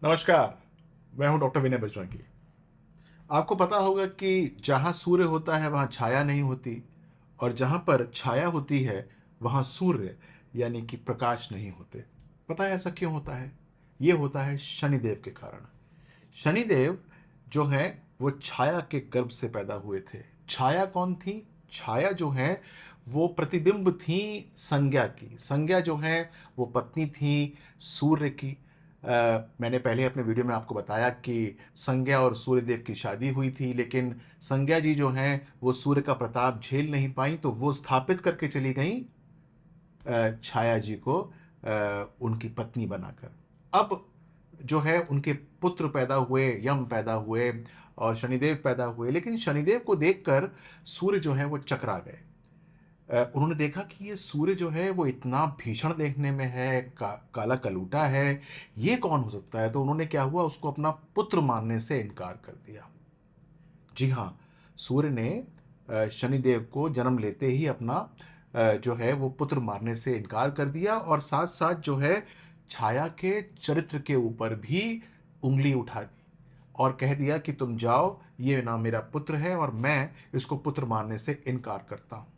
नमस्कार। मैं हूं डॉक्टर विनय बजरंगी। आपको पता होगा कि जहां सूर्य होता है वहां छाया नहीं होती, और जहां पर छाया होती है वहां सूर्य यानी कि प्रकाश नहीं होते। पता है ऐसा क्यों होता है? ये होता है शनिदेव के कारण। शनिदेव जो है वो छाया के गर्भ से पैदा हुए थे। छाया कौन थी? छाया जो है वो प्रतिबिंब थी संज्ञा की। संज्ञा जो है वो पत्नी थी सूर्य की। मैंने पहले अपने वीडियो में आपको बताया कि संज्ञा और सूर्यदेव की शादी हुई थी, लेकिन संज्ञा जी जो हैं वो सूर्य का प्रताप झेल नहीं पाई, तो वो स्थापित करके चली गई छाया जी को उनकी पत्नी बनाकर। अब जो है उनके पुत्र पैदा हुए, यम पैदा हुए और शनिदेव पैदा हुए, लेकिन शनिदेव को देखकर सूर्य जो है वो चकरा गए। उन्होंने देखा कि ये सूर्य जो है वो इतना भीषण देखने में है, काला कलूटा है, ये कौन हो सकता है? तो उन्होंने क्या हुआ, उसको अपना पुत्र मानने से इनकार कर दिया। जी हाँ, सूर्य ने शनिदेव को जन्म लेते ही अपना जो है वो पुत्र मारने से इनकार कर दिया, और साथ साथ जो है छाया के चरित्र के ऊपर भी उंगली उठा दी और कह दिया कि तुम जाओ, ये ना मेरा पुत्र है और मैं इसको पुत्र मानने से इनकार करता हूं।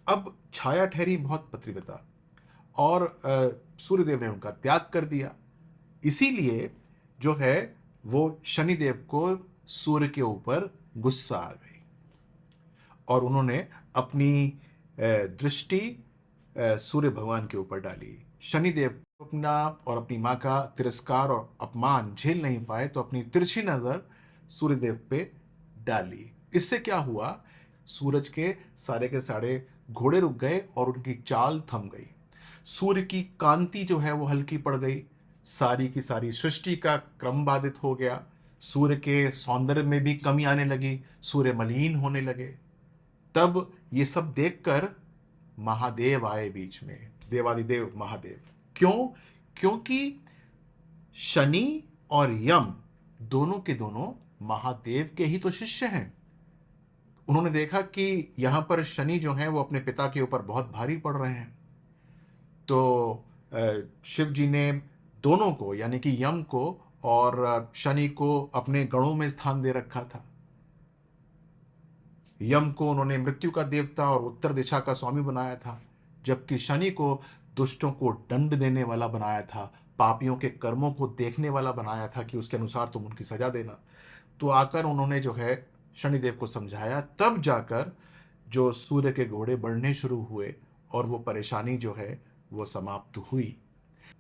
अब छाया ठहरी बहुत पतिव्रता, और सूर्यदेव ने उनका त्याग कर दिया। इसीलिए जो है वो शनिदेव को सूर्य के ऊपर गुस्सा आ गई, और उन्होंने अपनी दृष्टि सूर्य भगवान के ऊपर डाली। शनिदेव अपना और अपनी माँ का तिरस्कार और अपमान झेल नहीं पाए, तो अपनी तिरछी नजर सूर्यदेव पे डाली। इससे क्या हुआ, सूरज के सारे घोड़े रुक गए और उनकी चाल थम गई। सूर्य की कांति जो है वो हल्की पड़ गई। सारी की सारी सृष्टि का क्रम बाधित हो गया। सूर्य के सौंदर्य में भी कमी आने लगी, सूर्य मलिन होने लगे। तब ये सब देखकर महादेव आए बीच में, देवादिदेव महादेव। क्यों? क्योंकि शनि और यम दोनों के दोनों महादेव के ही तो शिष्य हैं। उन्होंने देखा कि यहां पर शनि जो है वो अपने पिता के ऊपर बहुत भारी पड़ रहे हैं, तो शिव जी ने दोनों को यानी कि यम को और शनि को अपने गणों में स्थान दे रखा था। यम को उन्होंने मृत्यु का देवता और उत्तर दिशा का स्वामी बनाया था, जबकि शनि को दुष्टों को दंड देने वाला बनाया था, पापियों के कर्मों को देखने वाला बनाया था कि उसके अनुसार तुम उनकी सजा देना। तो आकर उन्होंने जो है शनिदेव को समझाया, तब जाकर जो सूर्य के घोड़े बढ़ने शुरू हुए और वो परेशानी जो है वो समाप्त हुई।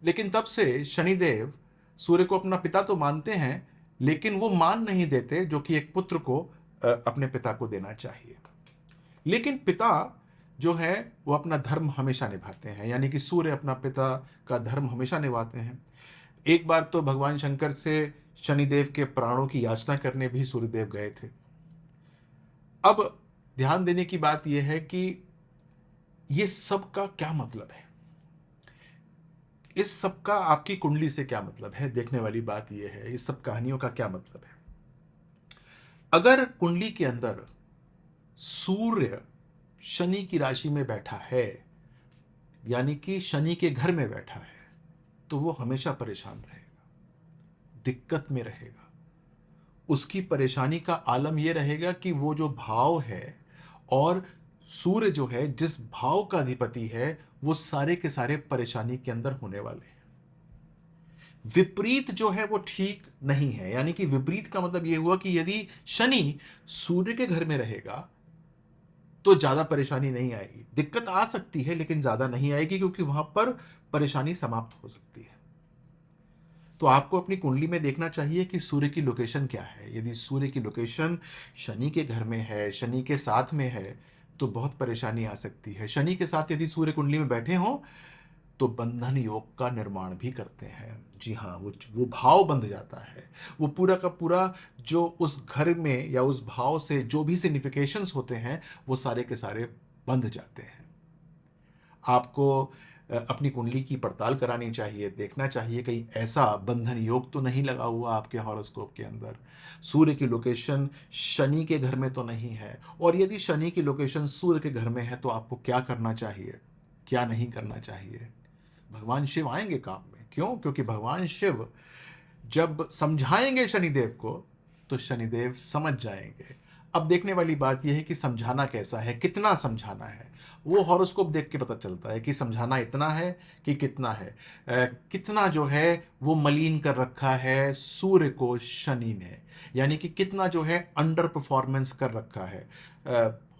लेकिन तब से शनिदेव सूर्य को अपना पिता तो मानते हैं, लेकिन वो मान नहीं देते जो कि एक पुत्र को अपने पिता को देना चाहिए। लेकिन पिता जो है वो अपना धर्म हमेशा निभाते हैं, यानी कि सूर्य अपना पिता का धर्म हमेशा निभाते हैं। एक बार तो भगवान शंकर से शनिदेव के प्राणों की याचना करने भी सूर्यदेव गए थे। अब ध्यान देने की बात यह है कि ये सब का क्या मतलब है, इस सब का आपकी कुंडली से क्या मतलब है, देखने वाली बात यह है इस सब कहानियों का क्या मतलब है। अगर कुंडली के अंदर सूर्य शनि की राशि में बैठा है, यानी कि शनि के घर में बैठा है, तो वो हमेशा परेशान रहेगा, दिक्कत में रहेगा। उसकी परेशानी का आलम यह रहेगा कि वो जो भाव है, और सूर्य जो है जिस भाव का अधिपति है, वो सारे के सारे परेशानी के अंदर होने वाले हैं। विपरीत जो है वो ठीक नहीं है, यानी कि विपरीत का मतलब यह हुआ कि यदि शनि सूर्य के घर में रहेगा तो ज्यादा परेशानी नहीं आएगी। दिक्कत आ सकती है लेकिन ज्यादा नहीं आएगी, क्योंकि वहां पर परेशानी समाप्त हो सकती है। तो आपको अपनी कुंडली में देखना चाहिए कि सूर्य की लोकेशन क्या है। यदि सूर्य की लोकेशन शनि के घर में है, शनि के साथ में है, तो बहुत परेशानी आ सकती है। शनि के साथ यदि सूर्य कुंडली में बैठे हों तो बंधन योग का निर्माण भी करते हैं। जी हाँ, वो भाव बंध जाता है। वो पूरा का पूरा जो उस घर में या उस भाव से जो भी सिग्निफिकेशंस होते हैं, वो सारे के सारे बंध जाते हैं। आपको अपनी कुंडली की पड़ताल करानी चाहिए, देखना चाहिए कहीं ऐसा बंधन योग तो नहीं लगा हुआ आपके हॉरोस्कोप के अंदर। सूर्य की लोकेशन शनि के घर में तो नहीं है, और यदि शनि की लोकेशन सूर्य के घर में है तो आपको क्या करना चाहिए, क्या नहीं करना चाहिए। भगवान शिव आएंगे काम में। क्यों? क्योंकि भगवान शिव जब समझाएंगे शनिदेव को तो शनिदेव समझ जाएंगे। अब देखने वाली बात यह है कि समझाना कैसा है, कितना समझाना है। वो हॉरोस्कोप देख के पता चलता है कि समझाना इतना है कि कितना है। कितना जो है वो मलिन कर रखा है सूर्य को शनि ने, यानी कि कितना जो है अंडर परफॉर्मेंस कर रखा है।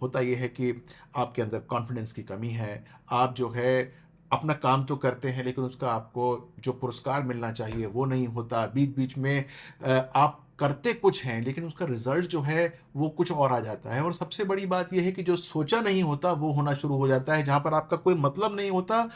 होता यह है कि आपके अंदर कॉन्फिडेंस की कमी है। आप जो है अपना काम तो करते हैं लेकिन उसका आपको जो पुरस्कार मिलना चाहिए वो नहीं होता। बीच बीच में आप करते कुछ हैं लेकिन उसका रिजल्ट जो है वो कुछ और आ जाता है। और सबसे बड़ी बात यह है कि जो सोचा नहीं होता वो होना शुरू हो जाता है। जहां पर आपका कोई मतलब नहीं होता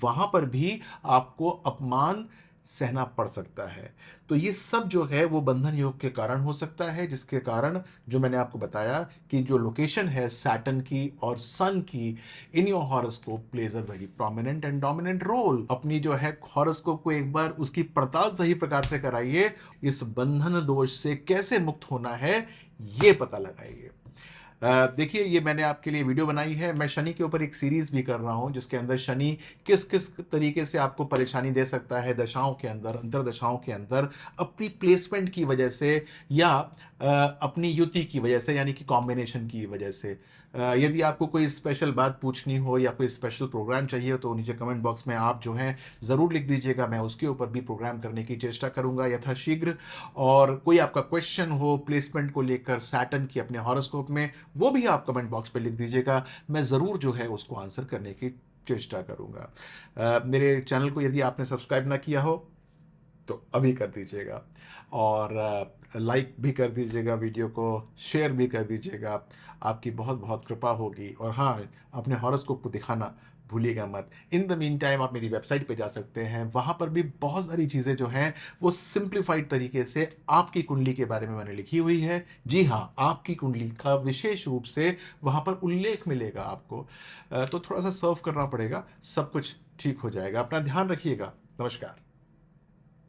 वहां पर भी आपको अपमान सहना पड़ सकता है। तो ये सब जो है वो बंधन योग के कारण हो सकता है, जिसके कारण जो मैंने आपको बताया कि जो लोकेशन है सैटर्न की और सन की in your horoscope plays a very prominent and dominant role. अपनी जो है हॉरोस्कोप को एक बार उसकी पड़ताल सही प्रकार से कराइए। इस बंधन दोष से कैसे मुक्त होना है ये पता लगाइए। देखिए, ये मैंने आपके लिए वीडियो बनाई है। मैं शनि के ऊपर एक सीरीज भी कर रहा हूं जिसके अंदर शनि किस किस तरीके से आपको परेशानी दे सकता है दशाओं के अंदर, अंतरदशाओं के अंदर, अपनी प्लेसमेंट की वजह से या अपनी युति की वजह से, यानी कि कॉम्बिनेशन की वजह से। यदि आपको कोई स्पेशल बात पूछनी हो या कोई स्पेशल प्रोग्राम चाहिए तो नीचे कमेंट बॉक्स में आप जो है ज़रूर लिख दीजिएगा। मैं उसके ऊपर भी प्रोग्राम करने की चेष्टा करूंगा यथाशीघ्र। और कोई आपका क्वेश्चन हो प्लेसमेंट को लेकर सैटर्न की अपने हॉरोस्कोप में, वो भी आप कमेंट बॉक्स पे लिख दीजिएगा। मैं ज़रूर जो है उसको आंसर करने की चेष्टा करूंगा। मेरे चैनल को यदि आपने सब्सक्राइब ना किया हो तो अभी कर दीजिएगा, और लाइक भी कर दीजिएगा, वीडियो को शेयर भी कर दीजिएगा। आपकी बहुत बहुत कृपा होगी। और हाँ, अपने हॉरोस्कोप को दिखाना भूलिएगा मत। इन द मीन टाइम आप मेरी वेबसाइट पे जा सकते हैं, वहाँ पर भी बहुत सारी चीज़ें जो हैं वो सिंप्लीफाइड तरीके से आपकी कुंडली के बारे में मैंने लिखी हुई है। जी हाँ, आपकी कुंडली का विशेष रूप से वहाँ पर उल्लेख मिलेगा आपको। तो थोड़ा सा सर्व करना पड़ेगा, सब कुछ ठीक हो जाएगा। अपना ध्यान रखिएगा। नमस्कार।